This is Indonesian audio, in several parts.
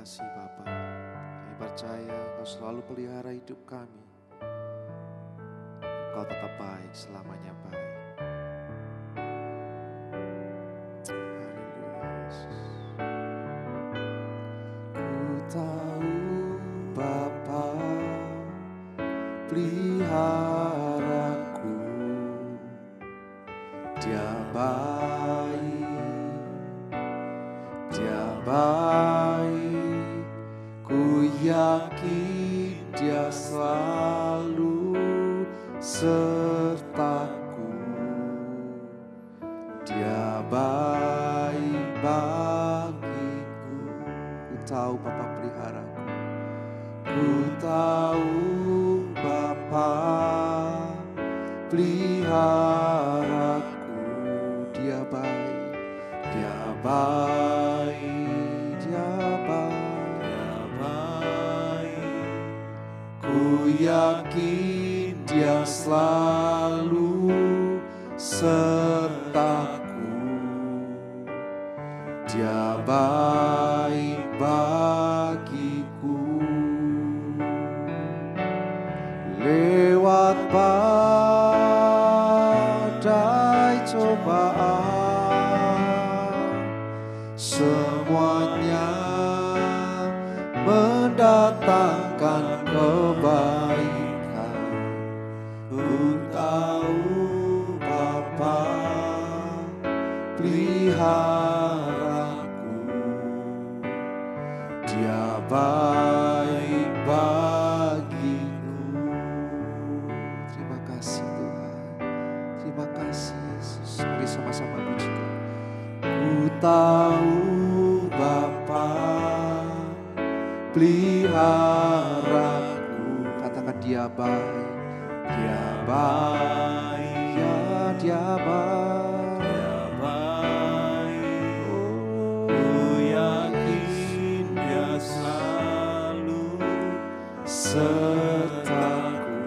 kasih Bapa. Kami percaya Engkau selalu pelihara hidup kami. Engkau tetap baik, selamanya baik. Haleluya Yesus. Ku tahu Bapa peliharaku, Dia baik, Dia baik. Ku yakin Dia selalu sertaku. Dia baik bagiku. Ku tahu Bapa peliharaku. Ku tahu Bapa peliharaku. Dia baik, Dia baik, Dia baik, Dia baik. Ku yakin Dia selalu sertaku. Dia baik bagiku. Lewat badai cobaan, semuanya mendatangkan kebaikan. Ku tahu Bapa peliharaku. Dia baik bagiku. Terima kasih Tuhan. Terima kasih Yesus. Mari sama-sama pujikan. Ku tahu Bapa peliharaku. Katakan Dia baik. Dia baik. Ya Dia baik. Dia baik. Ku yakin Dia selalu sertaku.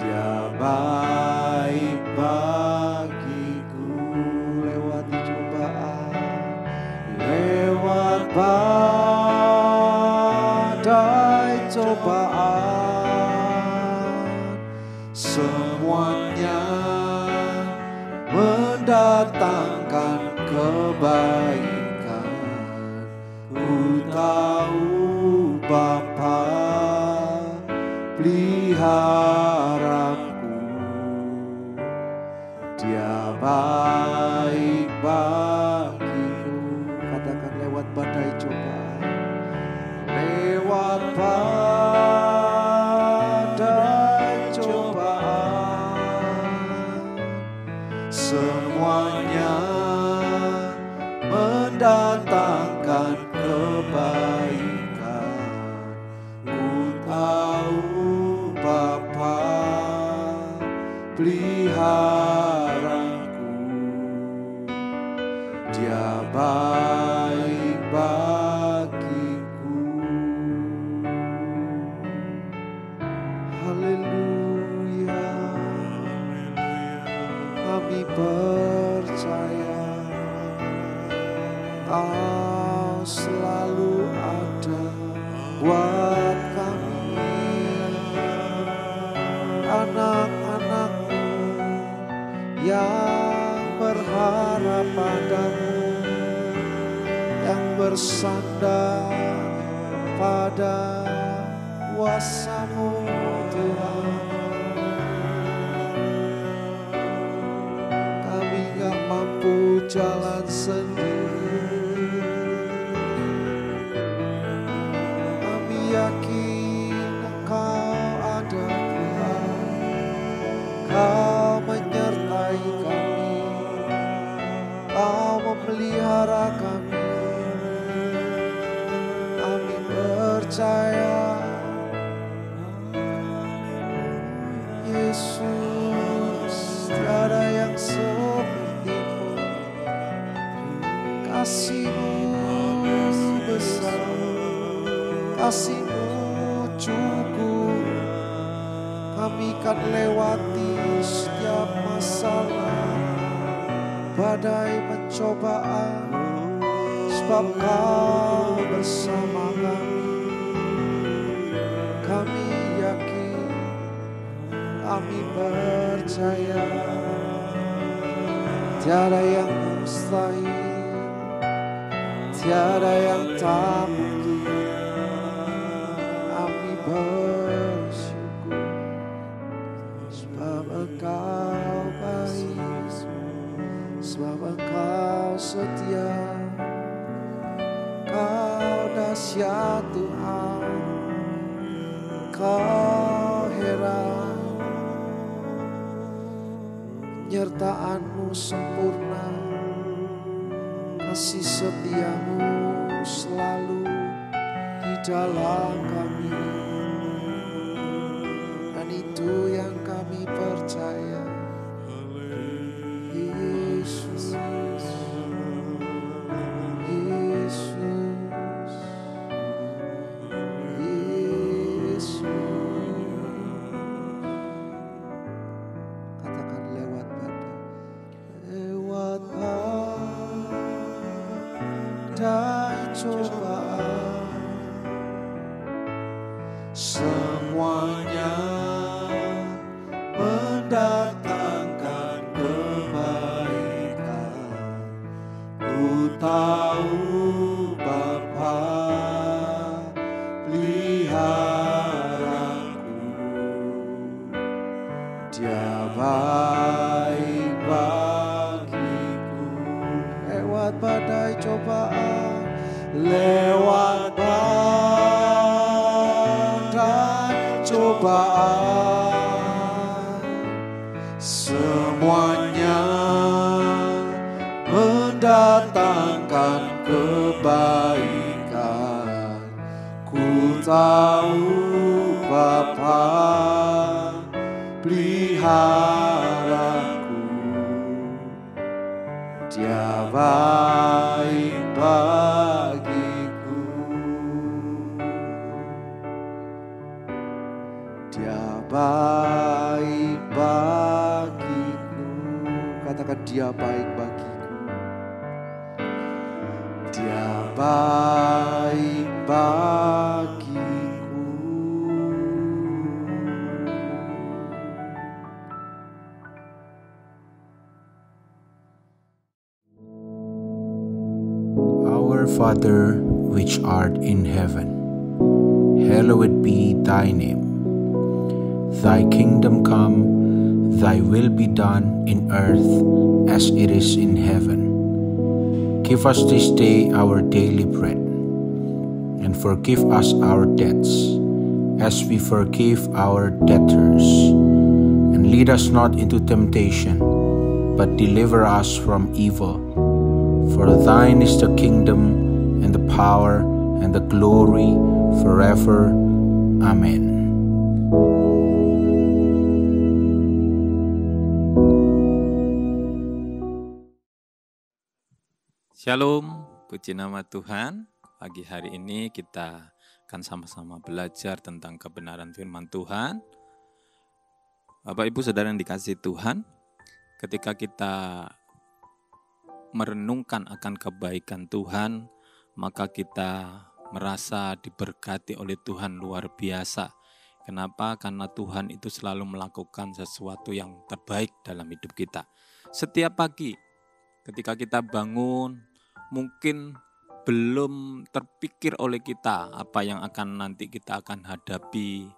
Dia baik bagiku. Lewati cobaan, lewat badai cobaan, semuanya mendatangkan kebaikan. Ku tahu Bapa peliharaku. Dia baik bagiku. Katakan lewat badai cobaan, lewat badai cobaan, semuanya mendatangkan kebaikan. Ku tahu Bapa peliharaku. Dia baik bagiku. Haleluya. Kami percaya Kau selalu ada buat kami, anak-anak-Mu yang berharap padamu, yang bersandar pada kuasa-Mu Tuhan. Kami gak mampu jalan sendiri. Kami yakin Engkau ada Tuhan. Kau menyertai kami. Kau memelihara kami. Kami percaya Yesus, tiada yang seperti-Mu. Kasih-Mu besar, kasih-Mu cukup. Kami kan lewati setiap masalah, badai pencobaan, sebab Kau bersama kami yakin, kami percaya, tiada yang mustahil, tiada yang tak mungkin. Kami bersyukur sebab Engkau baik, sebab Engkau setia, Kau dahsyat Tuhan, Kau heran, penyertaan-Mu sempurna, kasih setia-Mu selalu di dalam kami, dan itu yang kami percaya. Yesus, Yesus, Yesus. Katakan lewat badai cobaan, semuanya mendatangkan kebaikan. Ku tahu Bapa peliharaku, Dia baik bagiku. Lewat badai cobaan, lewat badai cobaan, semuanya mendatangkan kebaikan. Ku tahu Bapa peliharaku, Dia baik bagiku, Dia baik bagiku. Katakan Dia baik bagiku, Dia baik bagiku. Our Father, which art in heaven, hallowed be thy name. Thy kingdom come, thy will be done in earth as it is in heaven. Give us this day our daily bread, and forgive us our debts, as we forgive our debtors. And lead us not into temptation, but deliver us from evil. For thine is the kingdom, and the power, and the glory, forever. Amen. Shalom, puji nama Tuhan. Pagi hari ini kita akan sama-sama belajar tentang kebenaran firman Tuhan. Bapak Ibu Saudara yang dikasihi Tuhan, ketika kita merenungkan akan kebaikan Tuhan, maka kita merasa diberkati oleh Tuhan luar biasa. Kenapa? Karena Tuhan itu selalu melakukan sesuatu yang terbaik dalam hidup kita. Setiap pagi ketika kita bangun, mungkin belum terpikir oleh kita apa yang akan nanti kita akan hadapi,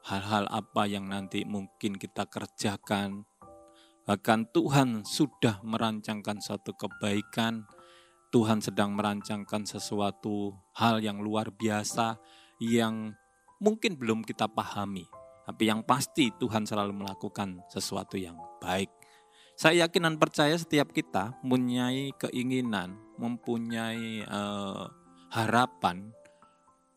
hal-hal apa yang nanti mungkin kita kerjakan. Bahkan Tuhan sudah merancangkan suatu kebaikan, Tuhan sedang merancangkan sesuatu hal yang luar biasa yang mungkin belum kita pahami. Tapi yang pasti Tuhan selalu melakukan sesuatu yang baik. Saya yakin dan percaya setiap kita mempunyai keinginan, mempunyai harapan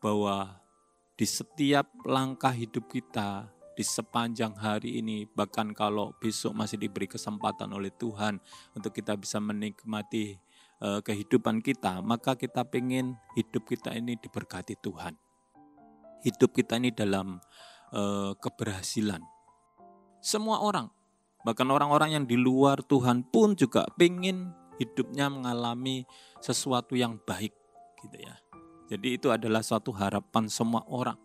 bahwa di setiap langkah hidup kita, di sepanjang hari ini, bahkan kalau besok masih diberi kesempatan oleh Tuhan untuk kita bisa menikmati kehidupan kita, maka kita pengen hidup kita ini diberkati Tuhan. Hidup kita ini dalam keberhasilan. Semua orang, bahkan orang-orang yang di luar Tuhan pun juga pengen hidupnya mengalami sesuatu yang baik gitu ya. Jadi itu adalah suatu harapan semua orang.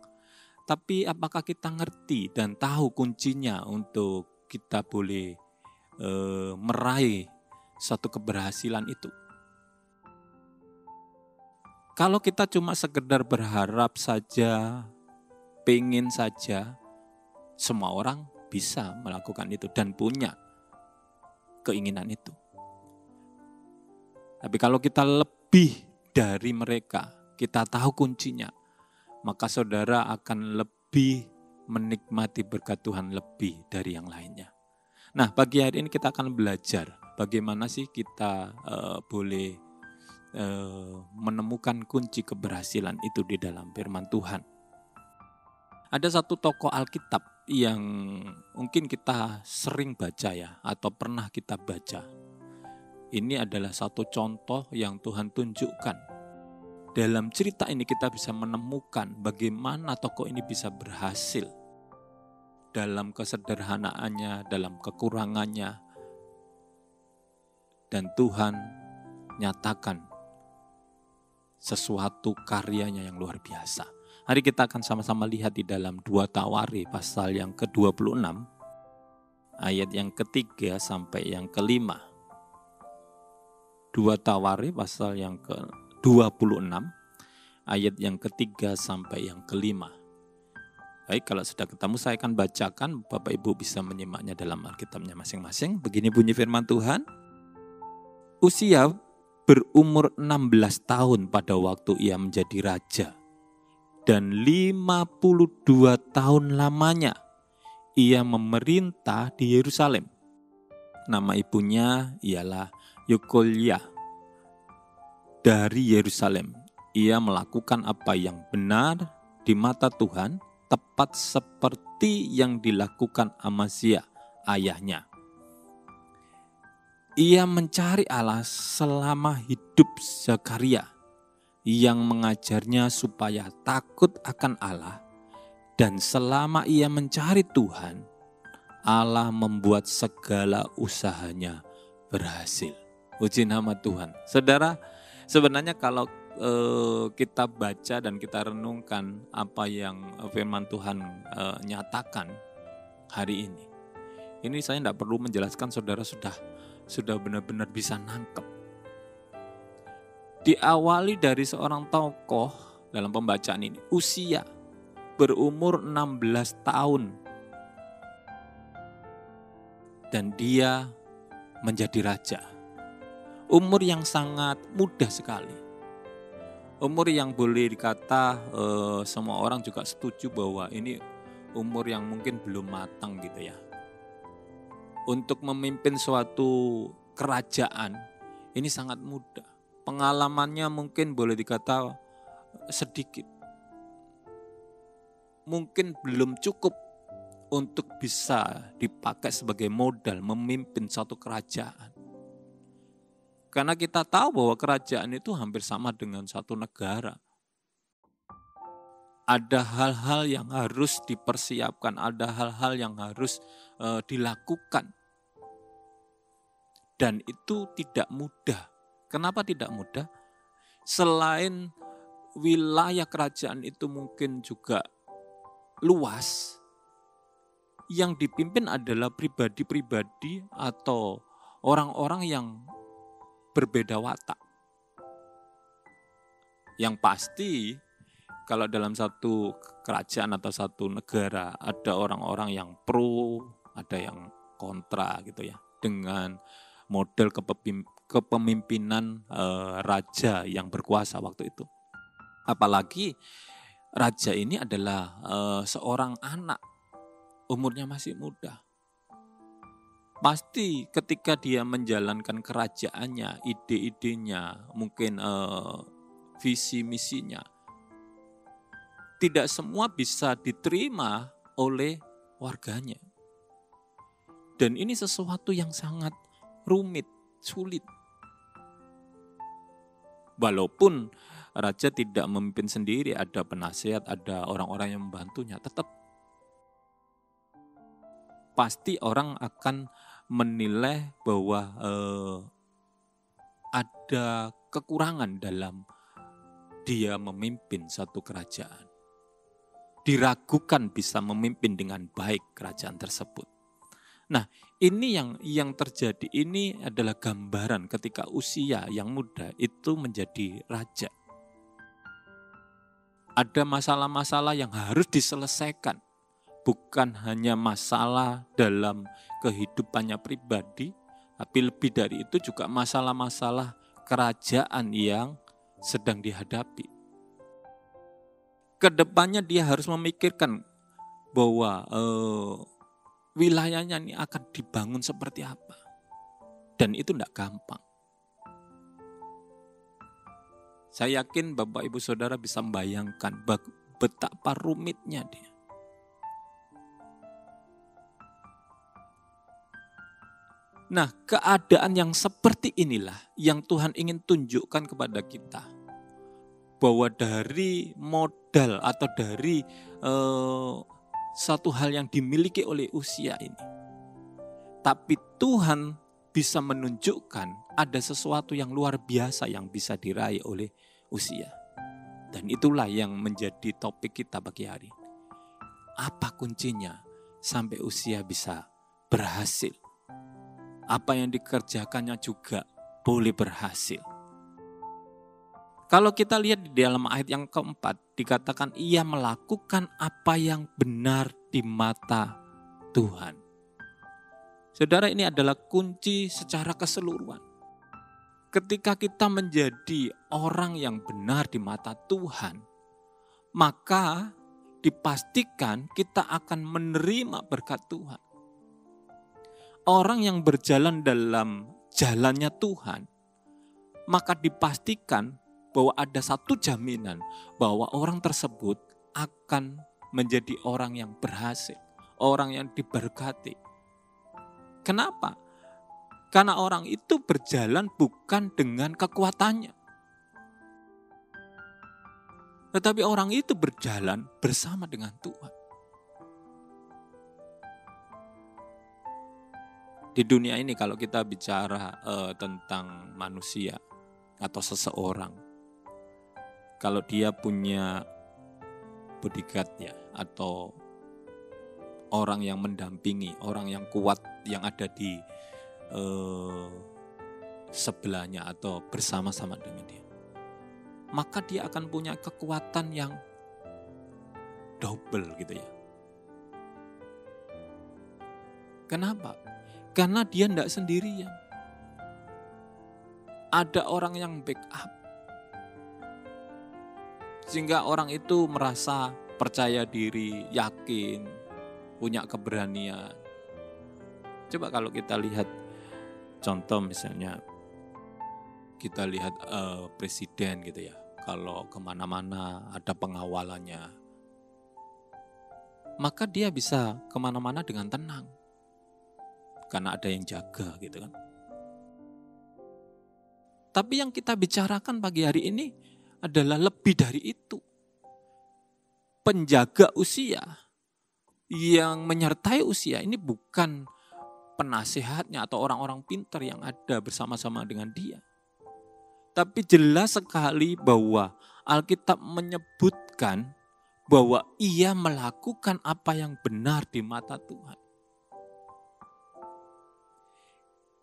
Tapi apakah kita ngerti dan tahu kuncinya untuk kita boleh meraih suatu keberhasilan itu? Kalau kita cuma sekedar berharap saja, pengen saja, semua orang bisa melakukan itu dan punya keinginan itu. Tapi kalau kita lebih dari mereka, kita tahu kuncinya, maka saudara akan lebih menikmati berkat Tuhan lebih dari yang lainnya. Nah, pagi hari ini kita akan belajar bagaimana sih kita boleh menemukan kunci keberhasilan itu di dalam firman Tuhan. Ada satu tokoh Alkitab yang mungkin kita sering baca ya, atau pernah kita baca. Ini adalah satu contoh yang Tuhan tunjukkan. Dalam cerita ini kita bisa menemukan bagaimana tokoh ini bisa berhasil. Dalam kesederhanaannya, dalam kekurangannya. Dan Tuhan nyatakan sesuatu karyanya yang luar biasa. Hari kita akan sama-sama lihat di dalam 2 Tawari pasal yang ke-26, ayat yang ke-3 sampai yang ke-5. 2 Tawari pasal yang ke-26, ayat yang ke-3 sampai yang ke-5. Baik, kalau sudah ketemu saya akan bacakan, Bapak Ibu bisa menyimaknya dalam Alkitabnya masing-masing. Begini bunyi firman Tuhan. Usia berumur 16 tahun pada waktu ia menjadi raja. Dan 52 tahun lamanya ia memerintah di Yerusalem. Nama ibunya ialah Yekolia. Dari Yerusalem, ia melakukan apa yang benar di mata Tuhan, tepat seperti yang dilakukan Amazia, ayahnya. Ia mencari Allah selama hidup Zakaria, yang mengajarnya supaya takut akan Allah, dan selama ia mencari Tuhan, Allah membuat segala usahanya berhasil. Puji nama Tuhan. Saudara, sebenarnya kalau kita baca dan kita renungkan apa yang firman Tuhan nyatakan hari ini saya tidak perlu menjelaskan, saudara sudah benar-benar bisa nangkep. Diawali dari seorang tokoh dalam pembacaan ini, usia berumur 16 tahun. Dan dia menjadi raja. Umur yang sangat muda sekali. Umur yang boleh dikata semua orang juga setuju bahwa ini umur yang mungkin belum matang gitu ya. Untuk memimpin suatu kerajaan ini sangat muda. Pengalamannya mungkin boleh dikata sedikit. Mungkin belum cukup untuk bisa dipakai sebagai modal memimpin suatu kerajaan. Karena kita tahu bahwa kerajaan itu hampir sama dengan satu negara. Ada hal-hal yang harus dipersiapkan, ada hal-hal yang harus dilakukan. Dan itu tidak mudah. Kenapa tidak mudah? Selain wilayah kerajaan itu mungkin juga luas, yang dipimpin adalah pribadi-pribadi atau orang-orang yang berbeda watak. Yang pasti kalau dalam satu kerajaan atau satu negara ada orang-orang yang pro, ada yang kontra gitu ya, dengan model kepemimpinan raja yang berkuasa waktu itu. Apalagi raja ini adalah seorang anak, umurnya masih muda. Pasti ketika dia menjalankan kerajaannya, ide-idenya, mungkin visi misinya, tidak semua bisa diterima oleh warganya. Dan ini sesuatu yang sangat rumit, sulit. Walaupun raja tidak memimpin sendiri, ada penasihat, ada orang-orang yang membantunya, tetap pasti orang akan menilai bahwa ada kekurangan dalam dia memimpin satu kerajaan. Diragukan bisa memimpin dengan baik kerajaan tersebut. Nah, ini yang terjadi ini adalah gambaran ketika Uzia yang muda itu menjadi raja. Ada masalah-masalah yang harus diselesaikan. Bukan hanya masalah dalam kehidupannya pribadi, tapi lebih dari itu juga masalah-masalah kerajaan yang sedang dihadapi. Kedepannya dia harus memikirkan bahwa wilayahnya ini akan dibangun seperti apa. Dan itu tidak gampang. Saya yakin Bapak Ibu Saudara bisa membayangkan betapa rumitnya dia. Nah, keadaan yang seperti inilah yang Tuhan ingin tunjukkan kepada kita. Bahwa dari modal atau dari satu hal yang dimiliki oleh Uzia ini. Tapi Tuhan bisa menunjukkan ada sesuatu yang luar biasa yang bisa diraih oleh Uzia. Dan itulah yang menjadi topik kita pagi hari. Apa kuncinya sampai Uzia bisa berhasil? Apa yang dikerjakannya juga boleh berhasil. Kalau kita lihat di dalam ayat yang keempat, dikatakan ia melakukan apa yang benar di mata Tuhan. Saudara, ini adalah kunci secara keseluruhan. Ketika kita menjadi orang yang benar di mata Tuhan, maka dipastikan kita akan menerima berkat Tuhan. Orang yang berjalan dalam jalannya Tuhan, maka dipastikan bahwa ada satu jaminan bahwa orang tersebut akan menjadi orang yang berhasil, orang yang diberkati. Kenapa? Karena orang itu berjalan bukan dengan kekuatannya, tetapi orang itu berjalan bersama dengan Tuhan. Di dunia ini kalau kita bicara tentang manusia atau seseorang, kalau dia punya bodyguard ya, atau orang yang mendampingi, orang yang kuat yang ada di sebelahnya atau bersama-sama dengan dia, maka dia akan punya kekuatan yang double gitu ya. Kenapa? Karena dia tidak sendirian. Ada orang yang backup. Sehingga orang itu merasa percaya diri, yakin, punya keberanian. Coba kalau kita lihat contoh misalnya, kita lihat presiden gitu ya. Kalau kemana-mana ada pengawalannya, maka dia bisa kemana-mana dengan tenang. Karena ada yang jaga gitu kan. Tapi yang kita bicarakan pagi hari ini adalah lebih dari itu. Penjaga Uzia yang menyertai Uzia ini bukan penasehatnya atau orang-orang pintar yang ada bersama-sama dengan dia. Tapi jelas sekali bahwa Alkitab menyebutkan bahwa ia melakukan apa yang benar di mata Tuhan.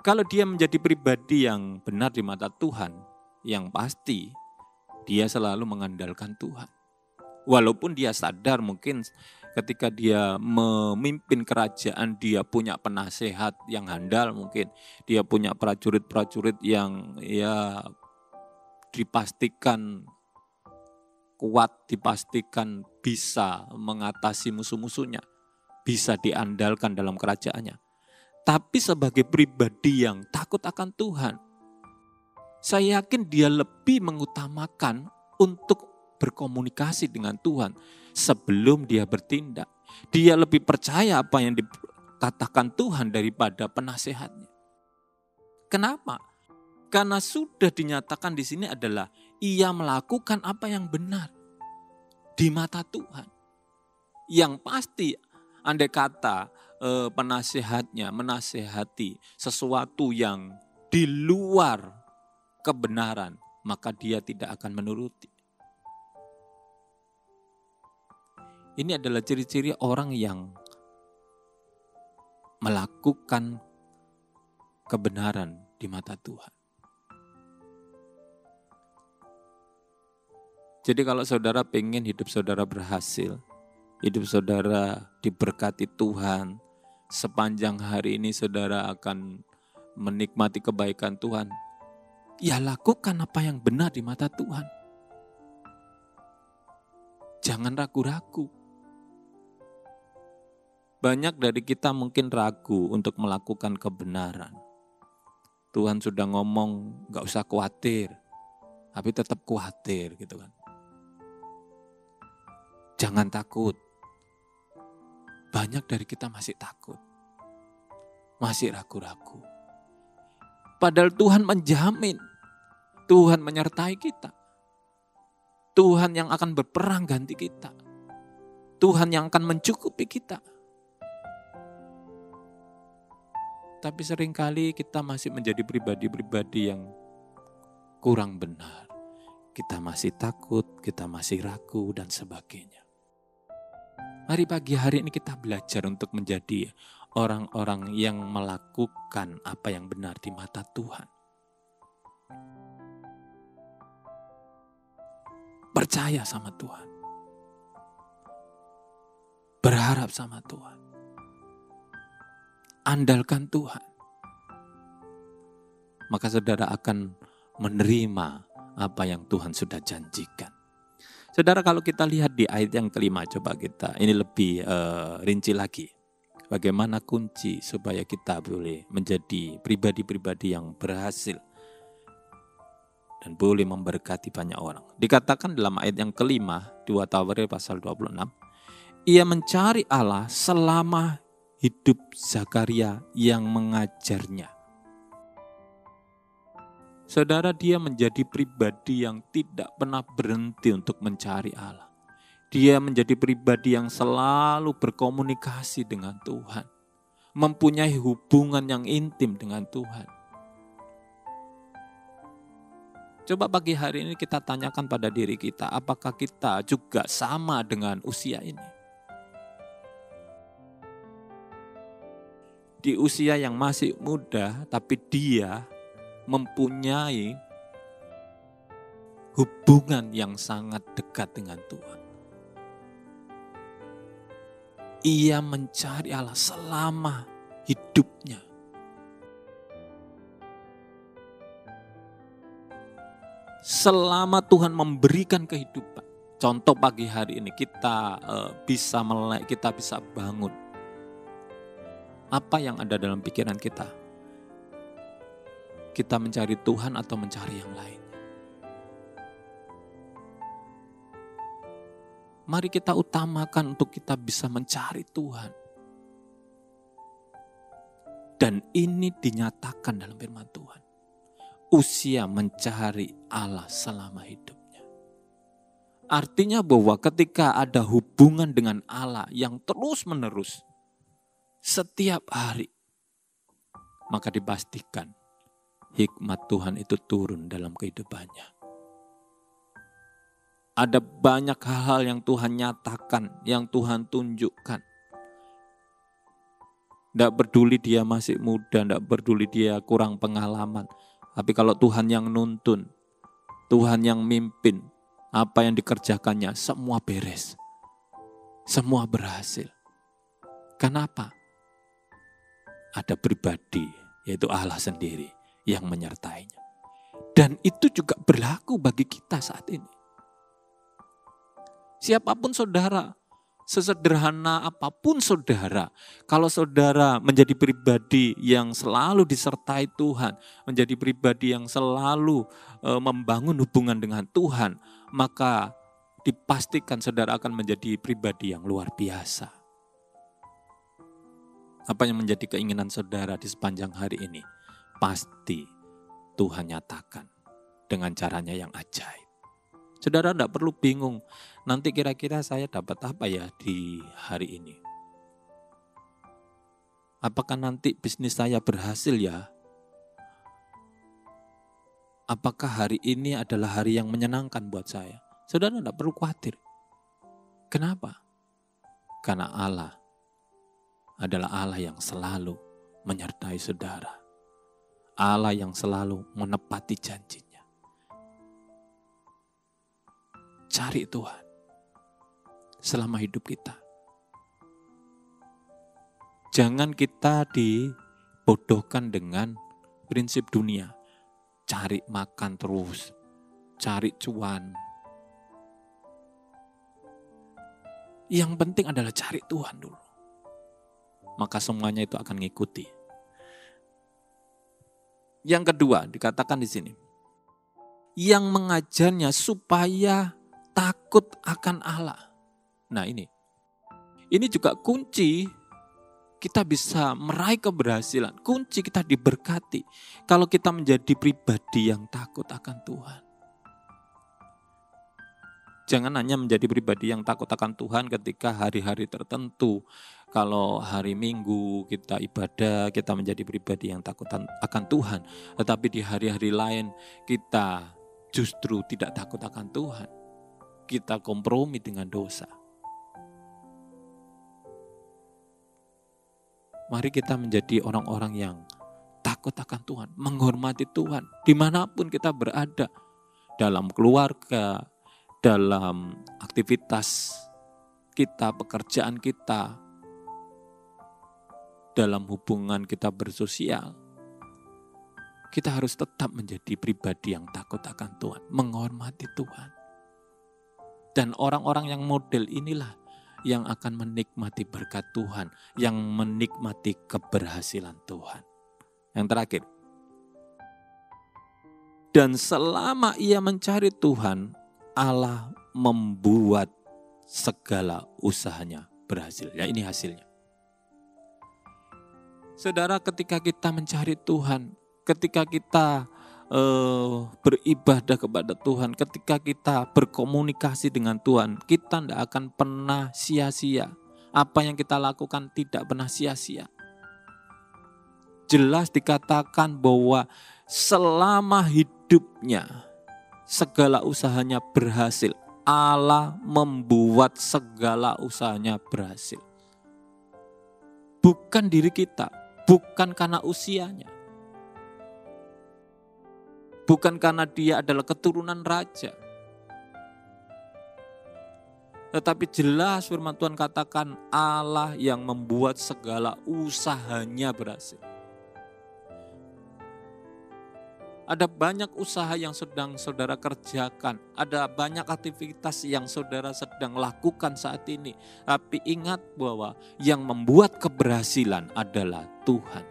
Kalau dia menjadi pribadi yang benar di mata Tuhan, yang pasti dia selalu mengandalkan Tuhan. Walaupun dia sadar mungkin ketika dia memimpin kerajaan, dia punya penasehat yang handal mungkin. Dia punya prajurit-prajurit yang ya dipastikan kuat, dipastikan bisa mengatasi musuh-musuhnya. Bisa diandalkan dalam kerajaannya. Tapi sebagai pribadi yang takut akan Tuhan, saya yakin dia lebih mengutamakan untuk berkomunikasi dengan Tuhan sebelum dia bertindak. Dia lebih percaya apa yang dikatakan Tuhan daripada penasehatnya. Kenapa? Karena sudah dinyatakan di sini adalah ia melakukan apa yang benar di mata Tuhan. Yang pasti andai kata penasehatnya menasehati sesuatu yang di luar kebenaran, maka dia tidak akan menuruti. Ini adalah ciri-ciri orang yang melakukan kebenaran di mata Tuhan. Jadi kalau saudara pengen hidup saudara berhasil, hidup saudara diberkati Tuhan, sepanjang hari ini saudara akan menikmati kebaikan Tuhan, ya lakukan apa yang benar di mata Tuhan. Jangan ragu-ragu. Banyak dari kita mungkin ragu untuk melakukan kebenaran. Tuhan sudah ngomong gak usah khawatir, tapi tetap khawatir gitu kan. Jangan takut. Banyak dari kita masih takut. Masih ragu-ragu. Padahal Tuhan menjamin. Tuhan menyertai kita. Tuhan yang akan berperang ganti kita. Tuhan yang akan mencukupi kita. Tapi seringkali kita masih menjadi pribadi-pribadi yang kurang benar. Kita masih takut, kita masih ragu dan sebagainya. Mari pagi hari ini kita belajar untuk menjadi orang-orang yang melakukan apa yang benar di mata Tuhan. Percaya sama Tuhan. Berharap sama Tuhan. Andalkan Tuhan. Maka saudara akan menerima apa yang Tuhan sudah janjikan. Saudara, kalau kita lihat di ayat yang kelima, coba kita ini lebih rinci lagi. Bagaimana kunci supaya kita boleh menjadi pribadi-pribadi yang berhasil dan boleh memberkati banyak orang. Dikatakan dalam ayat yang kelima, 2 Tawarikh pasal 26, ia mencari Allah selama hidup Zakaria yang mengajarnya. Saudara, dia menjadi pribadi yang tidak pernah berhenti untuk mencari Allah. Dia menjadi pribadi yang selalu berkomunikasi dengan Tuhan. Mempunyai hubungan yang intim dengan Tuhan. Coba pagi hari ini kita tanyakan pada diri kita, apakah kita juga sama dengan usia ini? Di usia yang masih muda, tapi dia mempunyai hubungan yang sangat dekat dengan Tuhan. Ia mencari Allah selama hidupnya. Selama Tuhan memberikan kehidupan. Contoh pagi hari ini kita bisa melek, kita bisa bangun. Apa yang ada dalam pikiran kita? Kita mencari Tuhan atau mencari yang lain? Mari kita utamakan untuk kita bisa mencari Tuhan. Dan ini dinyatakan dalam firman Tuhan. Usia mencari Allah selama hidupnya. Artinya bahwa ketika ada hubungan dengan Allah yang terus-menerus, setiap hari, maka dipastikan hikmat Tuhan itu turun dalam kehidupannya. Ada banyak hal-hal yang Tuhan nyatakan, yang Tuhan tunjukkan. Tidak peduli dia masih muda, tidak peduli dia kurang pengalaman. Tapi kalau Tuhan yang nuntun, Tuhan yang mimpin, apa yang dikerjakannya semua beres. Semua berhasil. Kenapa? Ada pribadi, yaitu Allah sendiri yang menyertainya. Dan itu juga berlaku bagi kita saat ini. Siapapun saudara, sesederhana apapun saudara, kalau saudara menjadi pribadi yang selalu disertai Tuhan, menjadi pribadi yang selalu membangun hubungan dengan Tuhan, maka dipastikan saudara akan menjadi pribadi yang luar biasa. Apa yang menjadi keinginan saudara di sepanjang hari ini? Pasti Tuhan nyatakan dengan caranya yang ajaib. Saudara tidak perlu bingung, nanti kira-kira saya dapat apa ya di hari ini? Apakah nanti bisnis saya berhasil ya? Apakah hari ini adalah hari yang menyenangkan buat saya? Saudara tidak perlu khawatir. Kenapa? Karena Allah adalah Allah yang selalu menyertai saudara. Allah yang selalu menepati janjinya. Cari Tuhan selama hidup kita. Jangan kita dibodohkan dengan prinsip dunia. Cari makan terus, cari cuan. Yang penting adalah cari Tuhan dulu. Maka semuanya itu akan ngikuti. Yang kedua dikatakan di sini, yang mengajarnya supaya takut akan Allah. Nah ini juga kunci kita bisa meraih keberhasilan. Kunci kita diberkati kalau kita menjadi pribadi yang takut akan Tuhan. Jangan hanya menjadi pribadi yang takut akan Tuhan ketika hari-hari tertentu. Kalau hari Minggu kita ibadah, kita menjadi pribadi yang takut akan Tuhan. Tetapi di hari-hari lain kita justru tidak takut akan Tuhan. Kita kompromi dengan dosa. Mari kita menjadi orang-orang yang takut akan Tuhan, menghormati Tuhan, dimanapun kita berada, dalam keluarga, dalam aktivitas kita, pekerjaan kita, dalam hubungan kita bersosial. Kita harus tetap menjadi pribadi yang takut akan Tuhan, menghormati Tuhan. Dan orang-orang yang model inilah yang akan menikmati berkat Tuhan, yang menikmati keberhasilan Tuhan. Yang terakhir, dan selama ia mencari Tuhan, Allah membuat segala usahanya berhasil. Ya, ini hasilnya. Saudara, ketika kita mencari Tuhan, ketika kita beribadah kepada Tuhan, ketika kita berkomunikasi dengan Tuhan, kita tidak akan pernah sia-sia. Apa yang kita lakukan tidak pernah sia-sia. Jelas dikatakan bahwa selama hidupnya segala usahanya berhasil. Allah membuat segala usahanya berhasil. Bukan diri kita, bukan karena usianya. Bukan karena dia adalah keturunan raja. Tetapi jelas firman Tuhan katakan Allah yang membuat segala usahanya berhasil. Ada banyak usaha yang sedang saudara kerjakan. Ada banyak aktivitas yang saudara sedang lakukan saat ini. Tapi ingat bahwa yang membuat keberhasilan adalah Tuhan.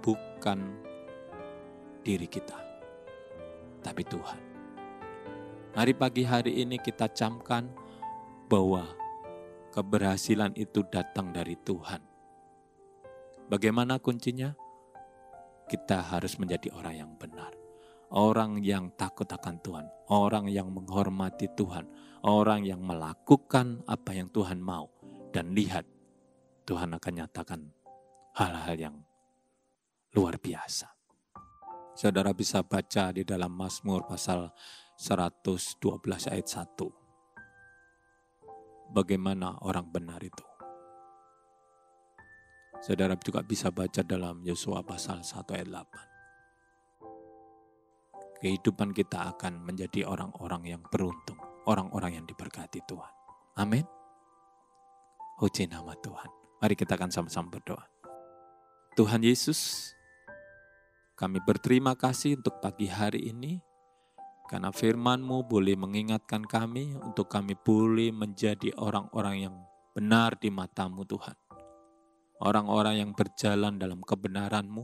Bukan diri kita, tapi Tuhan. Mari pagi hari ini kita camkan bahwa keberhasilan itu datang dari Tuhan. Bagaimana kuncinya? Kita harus menjadi orang yang benar, orang yang takut akan Tuhan, orang yang menghormati Tuhan, orang yang melakukan apa yang Tuhan mau. Dan lihat, Tuhan akan nyatakan hal-hal yang luar biasa. Saudara bisa baca di dalam Mazmur pasal 112 ayat 1. Bagaimana orang benar itu. Saudara juga bisa baca dalam Yosua pasal 1 ayat 8. Kehidupan kita akan menjadi orang-orang yang beruntung. Orang-orang yang diberkati Tuhan. Amin. Puji nama Tuhan. Mari kita akan sama-sama berdoa. Tuhan Yesus, kami berterima kasih untuk pagi hari ini, karena firman-Mu boleh mengingatkan kami untuk kami boleh menjadi orang-orang yang benar di mata-Mu Tuhan. Orang-orang yang berjalan dalam kebenaran-Mu,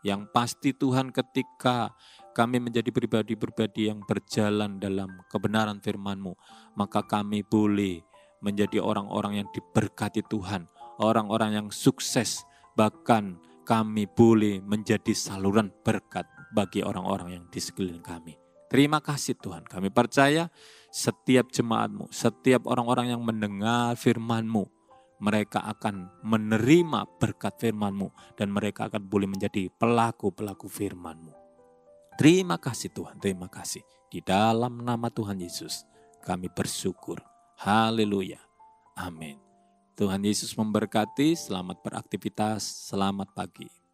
yang pasti Tuhan ketika kami menjadi pribadi-pribadi yang berjalan dalam kebenaran firman-Mu, maka kami boleh menjadi orang-orang yang diberkati Tuhan, orang-orang yang sukses, bahkan kami boleh menjadi saluran berkat bagi orang-orang yang di sekeliling kami. Terima kasih Tuhan, kami percaya setiap jemaat-Mu, setiap orang-orang yang mendengar firman-Mu, mereka akan menerima berkat firman-Mu dan mereka akan boleh menjadi pelaku-pelaku firman-Mu. Terima kasih Tuhan, terima kasih. Di dalam nama Tuhan Yesus kami bersyukur. Haleluya. Amin. Tuhan Yesus memberkati, selamat beraktivitas, selamat pagi.